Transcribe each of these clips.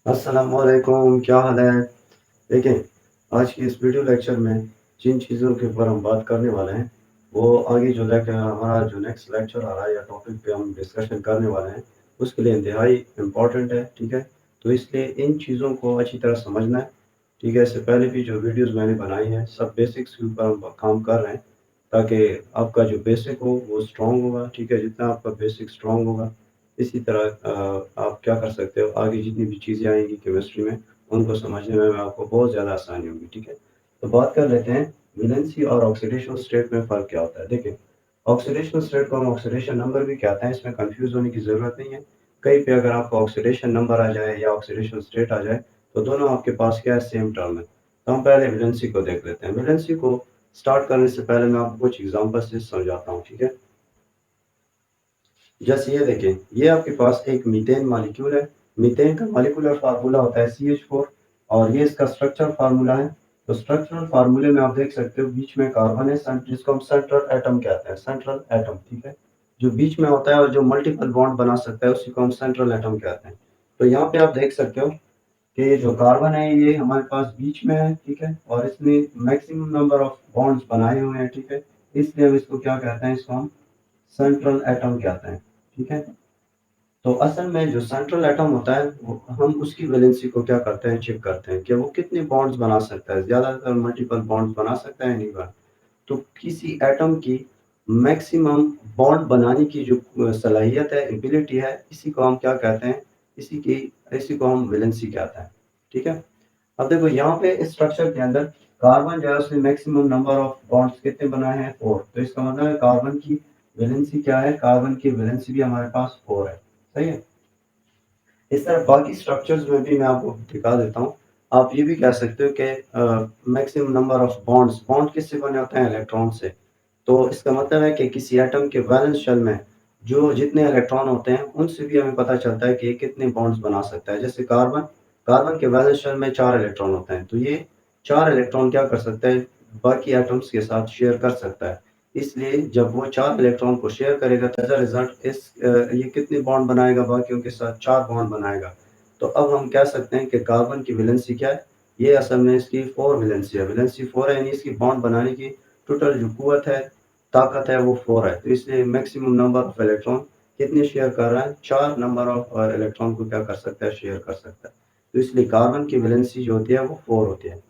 अस्सलामुअलैकुम, क्या हाल है? देखिए, आज की इस वीडियो लेक्चर में जिन चीज़ों के ऊपर हम बात करने वाले हैं, वो आगे जो हमारा जो नेक्स्ट लेक्चर आ रहा है या टॉपिक पे हम डिस्कशन करने वाले हैं, उसके लिए इंतहाई इम्पोर्टेंट है, ठीक है? तो इसलिए इन चीज़ों को अच्छी तरह समझना है, ठीक है? इससे पहले भी जो वीडियोज़ मैंने बनाई हैं, सब बेसिक्स के ऊपर हम काम कर रहे हैं, ताकि आपका जो बेसिक हो, वो स्ट्रॉन्ग होगा, ठीक है? जितना आपका बेसिक स्ट्रॉन्ग होगा, इसी तरह आप क्या कर सकते हो, आगे जितनी भी चीज़ें आएँगी केमिस्ट्री में, उनको समझने में आपको बहुत ज़्यादा आसानी होगी, ठीक है? तो बात कर लेते हैं वैलेंसी और ऑक्सीडेशन स्टेट में फ़र्क क्या होता है? देखिए, ऑक्सीडेशन स्टेट को हम ऑक्सीडेशन नंबर भी कहते हैं, इसमें कन्फ्यूज़ होने की ज़रूरत नहीं है। कहीं पे अगर आपको ऑक्सीडेशन नंबर आ जाए या ऑक्सीडेशन स्टेट आ जाए, तो दोनों आपके पास क्या है, सेम टर्म है। तो हम पहले वैलेंसी को देख लेते हैं। वैलेंसी को स्टार्ट करने से पहले मैं आपको कुछ एग्ज़ाम्पल से समझाता हूँ, ठीक है? जैसे ये देखें, ये आपके पास एक मीथेन मॉलिक्यूल है। मीथेन का मॉलिक्यूलर फार्मूला होता है CH4 और ये इसका स्ट्रक्चरल फार्मूला है। तो स्ट्रक्चरल फार्मूले में आप देख सकते हो बीच में कार्बन है जिसको हम सेंट्रल एटम कहते हैं, सेंट्रल एटम, ठीक है? जो बीच में होता है और जो मल्टीपल बॉन्ड बना सकता है उसी को हम सेंट्रल एटम कहते हैं। तो यहाँ पे आप देख सकते हो कि ये जो कार्बन है ये हमारे पास बीच में है, ठीक है? और इसने मैक्सिमम नंबर ऑफ बॉन्ड्स बनाए हुए हैं, ठीक है? इसलिए हम इसको क्या कहते हैं, इसको हम सेंट्रल एटम कहते हैं, ठीक है? तो असल में जो सेंट्रल एटम होता है वो हम उसकी वैलेंसी को क्या करते हैं, चेक करते हैं कि वो कितने बॉन्ड्स बना सकता है, ज़्यादातर मल्टीपल बॉन्ड्स बना सकता है, नहीं बना। तो किसी एटम की मैक्सिमम बॉन्ड बनाने की जो सलाहियत है, एबिलिटी है, इसी को हम क्या कहते हैं, इसी को हम वैलेंसी कहते हैं, ठीक है? अब देखो यहाँ पे इस स्ट्रक्चर के अंदर कार्बन जो है उसने मैक्सिमम नंबर ऑफ बॉन्ड्स कितने बनाए हैं, 4। तो इसका मतलब है कार्बन की वैलेंसी क्या है, कार्बन की वैलेंसी भी हमारे पास 4 है, सही है? इस तरह बाकी स्ट्रक्चर्स में भी मैं आपको दिखा देता हूँ। आप ये भी कह सकते हो कि maximum number of bonds, bond किससे बने होते हैं, इलेक्ट्रॉन से। तो इसका मतलब है कि किसी एटम के वैलेंस शेल में जो जितने इलेक्ट्रॉन होते हैं उनसे भी हमें पता चलता है कि ये कितने बॉन्ड्स बना सकता है। जैसे कार्बन, कार्बन के वैलेंस शेल में 4 इलेक्ट्रॉन होते हैं, तो ये 4 इलेक्ट्रॉन क्या कर सकता है, बाकी एटम्स के साथ शेयर कर सकता है। इसलिए जब वो 4 इलेक्ट्रॉन को शेयर करेगा तो एज अ रिजल्ट ये कितने बॉन्ड बनाएगा, बाकियों के साथ 4 बॉन्ड बनाएगा। तो अब हम कह सकते हैं कि कार्बन की वैलेंसी क्या है, ये असल में इसकी 4 वैलेंसी है। वैलेंसी 4 है, यानी इसकी बॉन्ड बनाने की टोटल जो कुव्वत है, ताकत है, वो 4 है। तो इसलिए मैक्सिमम नंबर ऑफ इलेक्ट्रॉन कितने शेयर कर रहा है, 4 नंबर ऑफ इलेक्ट्रॉन को क्या कर सकता है, शेयर कर सकता है। तो इसलिए कार्बन की वैलेंसी जो होती है वो 4 होती है।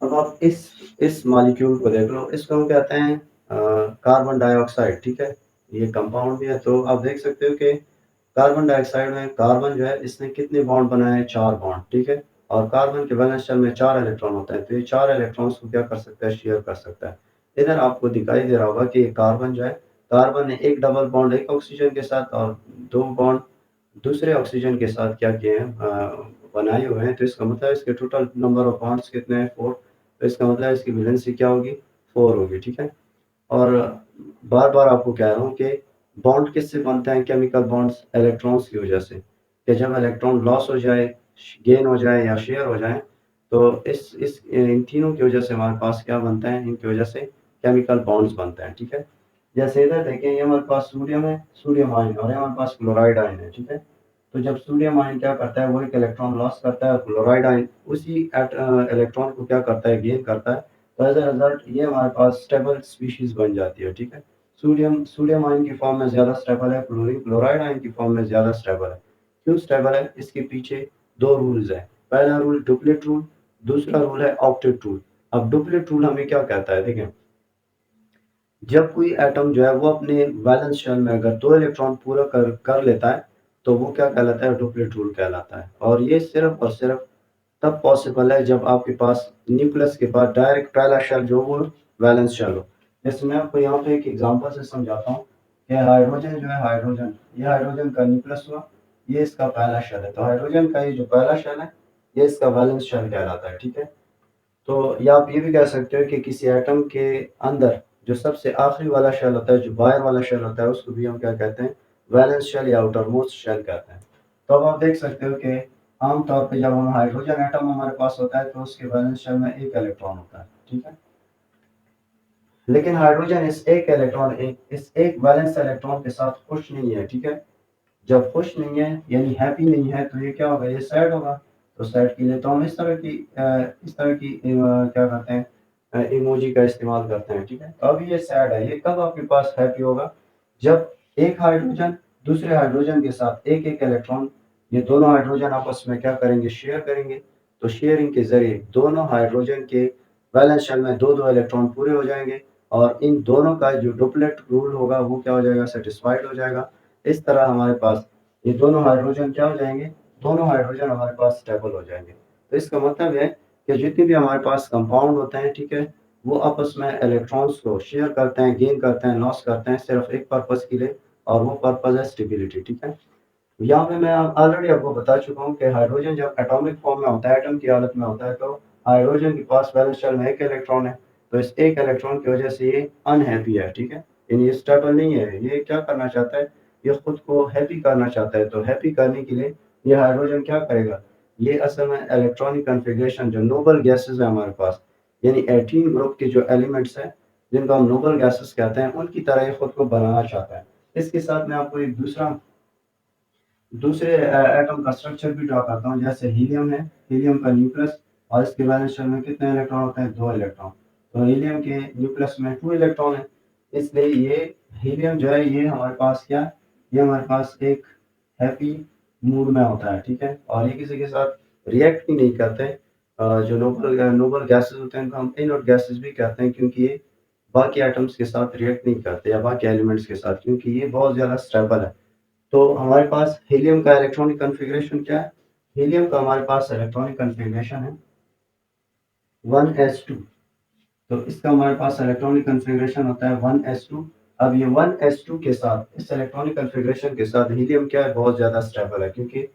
अब आप इस मॉलिक्यूल को देख लो, इसको हम कहते हैं कार्बन डाइऑक्साइड, ठीक है? ये कंपाउंड भी है। तो आप देख सकते हो कि कार्बन डाइऑक्साइड में कार्बन जो है इसने कितने बॉन्ड बनाए हैं, 4 बॉन्ड, ठीक है? और कार्बन के वैलेंस शेल में 4 इलेक्ट्रॉन होते हैं, तो ये 4 इलेक्ट्रॉन्स को क्या कर सकता है, शेयर कर सकता है। इधर आपको दिखाई दे रहा होगा कि कार्बन जो है, कार्बन ने एक डबल बॉन्ड एक ऑक्सीजन के साथ और 2 बॉन्ड दूसरे ऑक्सीजन के साथ क्या किए हैं, बनाए हुए हैं। तो इसका मतलब इसके टोटल नंबर ऑफ बॉन्ड्स कितने हैं, 4। तो इसका मतलब इसकी वैलेंसी क्या होगी, 4 होगी, ठीक है? और बार-बार आपको कह रहा हूँ कि बॉन्ड किससे बनते हैं, केमिकल बॉन्ड्स इलेक्ट्रॉन्स की वजह से, कि जब इलेक्ट्रॉन लॉस हो जाए, गेन हो जाए या शेयर हो जाए, तो इस इन तीनों की वजह से हमारे पास क्या बनता है, इनकी वजह से केमिकल बॉन्ड्स बनते हैं, ठीक है? जैसे इधर देखें, ये हमारे पास सोडियम है, सोडियम आयन, और ये हमारे पास क्लोराइड आयन है, ठीक है? तो जब सोडियम आयन क्या करता है, वो एक इलेक्ट्रॉन लॉस करता है और क्लोराइड आयन उसी इलेक्ट्रॉन को क्या करता है, गेन करता है। तो एज अ रिजल्ट ये हमारे पास स्टेबल स्पीशीज बन जाती है, ठीक है? सोडियम सोडियम आयन की फॉर्म में ज़्यादा स्टेबल है, क्लोरीन क्लोराइड आयन की फॉर्म में ज़्यादा स्टेबल है। क्यों स्टेबल है, इसके पीछे दो रूल्स हैं। पहला रूल डुप्लेट रूल, दूसरा रूल है ऑक्टेट रूल। अब डुप्लेट रूल हमें क्या कहता है, देखें, जब कोई एटम जो है वो अपने वैलेंस शेल में अगर 2 इलेक्ट्रॉन पूरा कर लेता है, तो वो क्या कहलाता है, डुप्लेट रूल कहलाता है। और ये सिर्फ और सिर्फ तब पॉसिबल है जब आपके पास न्यूक्लियस के पास डायरेक्ट पहला शेल जो वो वैलेंस शेल हो। जैसे मैं आपको यहाँ पे एक एग्जांपल से समझाता हूँ कि हाइड्रोजन जो है, हाइड्रोजन, ये हाइड्रोजन का न्यूक्लियस हुआ, ये इसका पहला शेल है। तो हाइड्रोजन का ये जो पहला शेल है, ये इसका वैलेंस शेल कहलाता है, ठीक है? तो या आप ये भी कह सकते हो कि किसी एटम के अंदर जो सबसे आखिरी वाला शेल होता है, जो बाहर वाला शेल होता है, उसको भी हम क्या कहते हैं, वैलेंस शेल या आउटर मोस्ट शेल कहते हैं। तो अब आप देख सकते हो कि आम तौर पे जब हम हाइड्रोजन एटम हमारे पास होता है तो उसके वैलेंस शेल में एक इलेक्ट्रॉन होता है, ठीक है? लेकिन हाइड्रोजन इस एक वैलेंस इलेक्ट्रॉन के साथ खुश नहीं है, ठीक है? जब खुश नहीं है यानी हैप्पी नहीं है तो ये क्या होगा, ये सैड होगा। तो सैड के लिए तो हम इस तरह की क्या करते हैं, इमोजी का इस्तेमाल करते हैं, ठीक है। तो अब ये सैड है, ये कब आपके पास हैप्पी होगा, जब एक हाइड्रोजन दूसरे हाइड्रोजन के साथ एक इलेक्ट्रॉन, ये दोनों हाइड्रोजन आपस में क्या करेंगे, शेयर करेंगे। तो शेयरिंग के ज़रिए दोनों हाइड्रोजन के वैलेंस शेल में 2-2 इलेक्ट्रॉन पूरे हो जाएँगे और इन दोनों का जो डुप्लेट रूल होगा वो क्या हो जाएगा, सैटिस्फाइड हो जाएगा। इस तरह हमारे पास ये दोनों हाइड्रोजन क्या हो जाएंगे, दोनों हाइड्रोजन हमारे पास स्टेबल हो जाएंगे। तो इसका मतलब है कि जितने भी हमारे पास कंपाउंड होते हैं, ठीक है, वो आपस में इलेक्ट्रॉन्स को शेयर करते हैं, गेन करते हैं, लॉस करते हैं सिर्फ एक पर्पस के लिए, और वो पर्पस है स्टेबिलिटी, ठीक है। यहाँ पे मैं ऑलरेडी आपको बता चुका हूँ कि हाइड्रोजन जब एटॉमिक फॉर्म में होता है, एटम की हालत में होता है, तो हाइड्रोजन के पास वैलेंस शेल में एक इलेक्ट्रॉन है। तो इस एक इलेक्ट्रॉन की वजह से ये अनहैप्पी है, ठीक है, यानी ये स्टेबल नहीं है। ये क्या करना चाहता है, ये खुद को हैप्पी करना चाहता है। तो हैप्पी करने के लिए ये हाइड्रोजन क्या करेगा, ये असल में इलेक्ट्रॉनिक कन्फिग्रेशन जो नोबल गैसेज है हमारे पास, यानी 18 ग्रुप के जो एलिमेंट्स हैं जिनको हम नोबल गैसेज कहते हैं, उनकी तरह ये खुद को बनाना चाहता है। इसके साथ मैं आपको एक दूसरे एटम का स्ट्रक्चर भी ड्रा करता हूँ। जैसे हीलियम है, हीलियम का न्यूक्लियस, और इसके वैलेंस शेल में कितने इलेक्ट्रॉन होते हैं, 2 इलेक्ट्रॉन। तो हीलियम के न्यूक्लियस में 2 इलेक्ट्रॉन है, इसलिए ये हीलियम जो है ये हमारे पास क्या, ये हमारे पास एक हैप्पी मूड में होता है, ठीक है, और ये किसी के साथ रिएक्ट भी नहीं करते। जो नोबल नोबल गैसेस होते हैं इनको हम इनर्ट गैसेस भी कहते हैं, क्योंकि ये बाकी एटम्स के साथ रिएक्ट नहीं करते या बाकी एलिमेंट्स के साथ, क्योंकि ये बहुत ज़्यादा स्टेबल है। तो हमारे पास हीलियम का इलेक्ट्रॉनिक कॉन्फ़िगरेशन क्या है? हीलियम का हमारे पास इलेक्ट्रॉनिक कॉन्फ़िगरेशन है 1s2। तो इसका हमारे पास इलेक्ट्रॉनिक कॉन्फ़िगरेशन होता है 1s2। अब ये 1s2 के साथ, इस इलेक्ट्रॉनिक कॉन्फ़िगरेशन के साथ हीलियम क्या है, बहुत ज़्यादा स्टेबल है, क्योंकि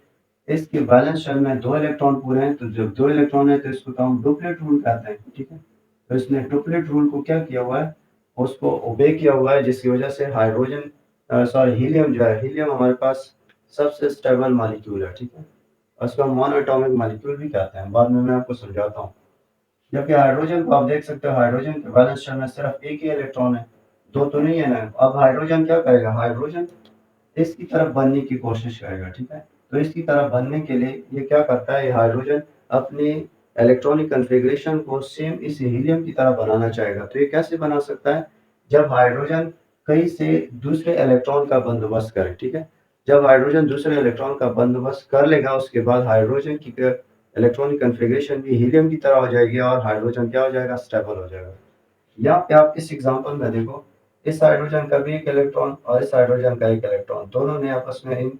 इसके वैलेंस शेल में 2 इलेक्ट्रॉन पूरे हैं। तो जब 2 इलेक्ट्रॉन है तो इसको तो हम डुप्लेट रूल कहते हैं, ठीक है। तो इसने डुप्लेट रूल को क्या किया हुआ है, उसको ओबे किया हुआ है, जिसकी वजह से हीलियम जो है, हीलियम हमारे पास सबसे स्टेबल मॉलिक्यूल है, ठीक है। उसको हम मोनोएटॉमिक मॉलिक्यूल भी कहते हैं, बाद में मैं आपको समझाता हूँ। जबकि हाइड्रोजन को आप देख सकते हो, हाइड्रोजन के वैलेंस शेल में सिर्फ एक ही इलेक्ट्रॉन है, दो तो नहीं है ना। अब हाइड्रोजन क्या करेगा, हाइड्रोजन इसकी तरफ बनने की कोशिश करेगा, ठीक है। तो इसकी तरफ बनने के लिए ये क्या करता है, ये हाइड्रोजन अपने इलेक्ट्रॉनिक कॉन्फ़िगरेशन को सेम इस हीलियम की तरह बनाना चाहेगा। तो ये कैसे बना सकता है, जब हाइड्रोजन कहीं से दूसरे इलेक्ट्रॉन का बंदोबस्त करे, ठीक है। जब हाइड्रोजन दूसरे इलेक्ट्रॉन का बंदोबस्त कर लेगा, उसके बाद हाइड्रोजन की इलेक्ट्रॉनिक कॉन्फ़िगरेशन भी हीलियम की तरह हो जाएगी और हाइड्रोजन क्या हो जाएगा, स्टेबल हो जाएगा। यहाँ पे आप इस एग्जांपल में देखो, इस हाइड्रोजन का भी एक इलेक्ट्रॉन और इस हाइड्रोजन का एक इलेक्ट्रॉन, दोनों ने आपस में इन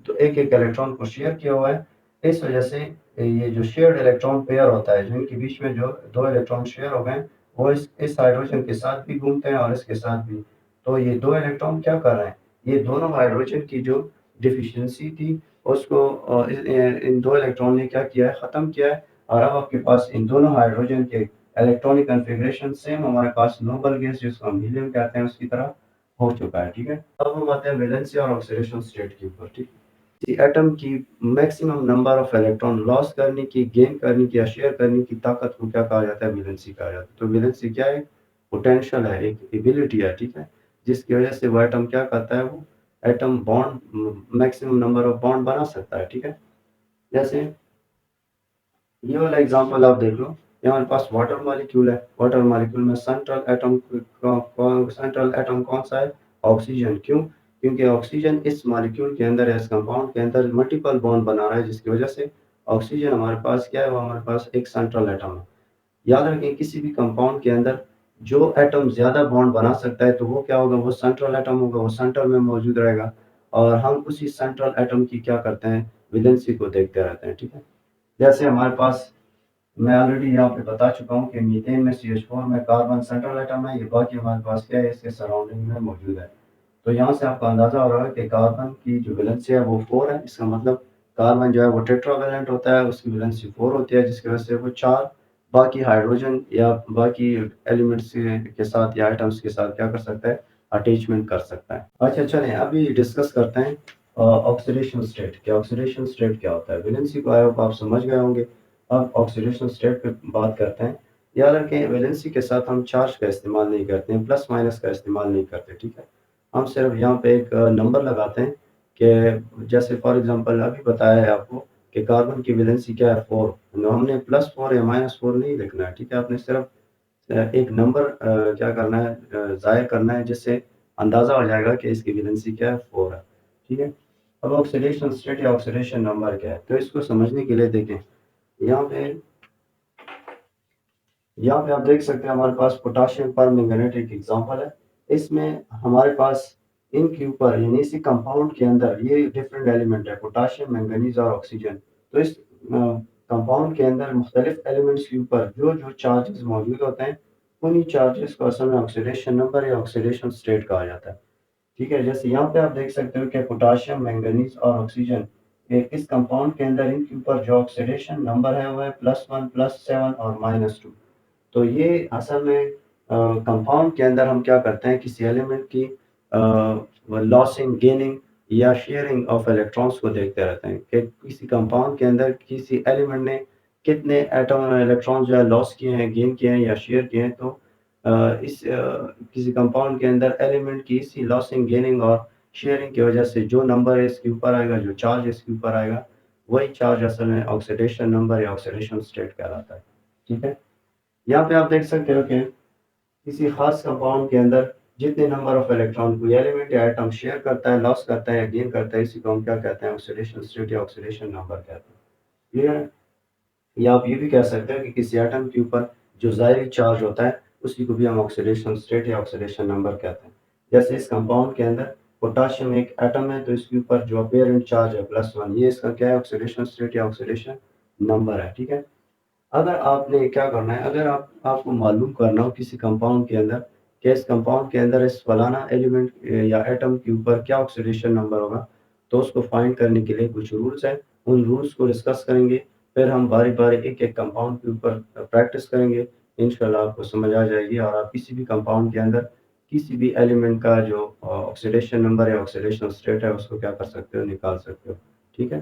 तो एक इलेक्ट्रॉन को शेयर किया हुआ है। इस वजह से ये जो शेयर्ड इलेक्ट्रॉन पेयर होता है, जिनके बीच में जो 2 इलेक्ट्रॉन शेयर हो गए, वो इस हाइड्रोजन के साथ भी घूमते हैं और इसके साथ भी। तो ये 2 इलेक्ट्रॉन क्या कर रहे हैं, ये दोनों हाइड्रोजन की जो डिफिशियंसी थी उसको इन 2 इलेक्ट्रॉन ने क्या किया है, ख़त्म किया है। और अब आपके पास इन दोनों हाइड्रोजन के इलेक्ट्रॉनिक कॉन्फ़िगरेशन सेम हमारे पास नोबल गैस जिसको हम हीलियम कहते हैं उसकी तरह हो चुका है, ठीक है। अब हम आते हैं वैलेंसी और ऑक्सीडेशन स्टेट के ऊपर, ठीक है। एटम की maximum number of electron loss करने की, गेन करने की या शेयर करने की ताकत को क्या कहा जाता है, वैलेंसी कहा जाता है। तो वैलेंसी क्या है, पोटेंशियल है, एक एबिलिटी है, ठीक है, जिसकी वजह से वो एटम क्या करता है, वो atom bond maximum number of bond बना सकता है, ठीक है। जैसे ये वाला एग्जांपल आप देख लो, ये हमारे पास वाटर मॉलिक्यूल है। वाटर मॉलिक्यूल में सेंट्रल एटम कौन सा है, ऑक्सीजन। क्यों, क्योंकि ऑक्सीजन इस मॉलिक्यूल के अंदर, इस कंपाउंड के अंदर मल्टीपल बॉन्ड बना रहा है, जिसकी वजह से ऑक्सीजन हमारे पास क्या है, वो हमारे पास एक सेंट्रल एटम है। याद रखें, किसी भी कंपाउंड के अंदर जो एटम ज़्यादा बॉन्ड बना सकता है तो वो क्या होगा, वो सेंट्रल एटम होगा, वो सेंटर में मौजूद रहेगा। और हम उसी सेंट्रल एटम की क्या करते हैं, वैलेंसी को देखते रहते हैं, ठीक है। जैसे हमारे पास, मैं ऑलरेडी यहाँ पे बता चुका हूँ कि मीथेन में CH4 में कार्बन सेंट्रल एटम है, ये बाकी हमारे पास क्या है, इसके सराउंडिंग में मौजूद है। तो यहाँ से आपको अंदाजा हो रहा है कि कार्बन की जो वैलेंसी है वो 4 है। इसका मतलब कार्बन जो है वो टेट्रावैलेंट होता है, उसकी वैलेंसी 4 होती है, जिसकी वजह से वो 4 बाकी हाइड्रोजन या बाकी एलिमेंट्स के साथ या आइटम्स के साथ क्या कर सकता है, अटैचमेंट कर सकता है। अच्छा चलें, अभी डिस्कस करते हैं ऑक्सीडेशन स्टेट। क्या ऑक्सीडेशन स्टेट क्या होता है, वैलेंसी को आई होप आप समझ गए होंगे। अब ऑक्सीडेशन स्टेट पे बात करते हैं। याद रखें, वैलेंसी के साथ हम चार्ज का इस्तेमाल नहीं करते हैं, प्लस माइनस का इस्तेमाल नहीं करते, ठीक है। हम सिर्फ यहाँ पे एक नंबर लगाते हैं कि जैसे फॉर एग्ज़ाम्पल अभी बताया है आपको कि कार्बन की वैलेंसी क्या है 4, हमने +4 या -4 नहीं लिखना है, ठीक है? आपने सिर्फ़ एक नंबर क्या करना है ज़ाहिर करना है जिससे अंदाज़ा हो जाएगा कि इसकी वैलेंसी क्या है 4 है, ठीक है? अब ऑक्सीडेशन स्टेट या ऑक्सीडेशन नंबर क्या है? तो इसको समझने के लिए देखें, यहाँ पे यहाँ पे आप देख सकते हैं हमारे पास पोटेशियम परमैंगनेट एक एग्ज़ाम्पल है। इसमें हमारे पास इनके ऊपर यानी इसी कंपाउंड के अंदर ये डिफरेंट एलिमेंट है पोटेशियम, मैंगनीज़ और ऑक्सीजन। तो इस कंपाउंड के अंदर मुख्तलिफ एलिमेंट्स के ऊपर जो-जो चार्जेज़ मौजूद होते हैं, उन्हीं चार्जेज़ को असल में ऑक्सीडेशन नंबर या ऑक्सीडेशन स्टेट कहा जाता है। ठीक है? जैसे यहाँ पे आप देख सकते हो कि पोटेशियम, मैंगनीज़ और ऑक्सीजन इस कंपाउंड के अंदर इनके ऊपर जो ऑक्सीडेशन नंबर है वो है +1, +7 और -2। तो ये असल में कंपाउंड के अंदर हम क्या करते हैं किसी एलिमेंट की लॉसिंग, गेनिंग या शेयरिंग ऑफ इलेक्ट्रॉन्स को देखते रहते हैं कि किसी कंपाउंड के अंदर किसी एलिमेंट ने कितने एटम इलेक्ट्रॉन्स जो है लॉस किए हैं, गेन किए हैं या शेयर किए हैं। तो किसी कंपाउंड के अंदर एलिमेंट की इसी लॉसिंग, गेनिंग और शेयरिंग की वजह से जो नंबर है इसके ऊपर आएगा, जो चार्ज इसके ऊपर आएगा, वही चार्ज असल में ऑक्सीडेशन नंबर या ऑक्सीडेशन स्टेट कहलाता है। ठीक है? यहाँ पे आप देख सकते हो कि किसी खास कंपाउंड के अंदर जितने नंबर ऑफ इलेक्ट्रॉन कोई एलिमेंट या एटम शेयर करता है, लॉस करता है या गेन करता है, इसी को हम क्या कहते हैं ऑक्सीडेशन स्टेट या ऑक्सीडेशन नंबर कहते हैं। क्लियर है? या आप ये भी कह सकते हैं कि किसी एटम के ऊपर जो ज़ाहिरी चार्ज होता है, उसी को भी हम ऑक्सीडेशन स्टेट या ऑक्सीडेशन नंबर कहते हैं। जैसे इस कंपाउंड के अंदर पोटेशियम एक एटम है, तो इसके ऊपर जो अपीयरेंट चार्ज है +1, ये इसका क्या है ऑक्सीडेशन स्टेट या ऑक्सीडेशन नंबर है। ठीक है? अगर आपने क्या करना है, अगर आपको मालूम करना हो किसी कंपाउंड के अंदर कि इस कंपाउंड के अंदर इस फलाना एलिमेंट या एटम के ऊपर क्या ऑक्सीडेशन नंबर होगा, तो उसको फाइंड करने के लिए कुछ रूल्स हैं, उन रूल्स को डिस्कस करेंगे। फिर हम बारी-बारी एक-एक कंपाउंड के ऊपर प्रैक्टिस करेंगे। इंशाल्लाह आपको समझ आ जाएगी और आप किसी भी कंपाउंड के अंदर किसी भी एलिमेंट का जो ऑक्सीडेशन नंबर या ऑक्सीडेशन स्टेट है, उसको क्या कर सकते हो, निकाल सकते हो। ठीक है?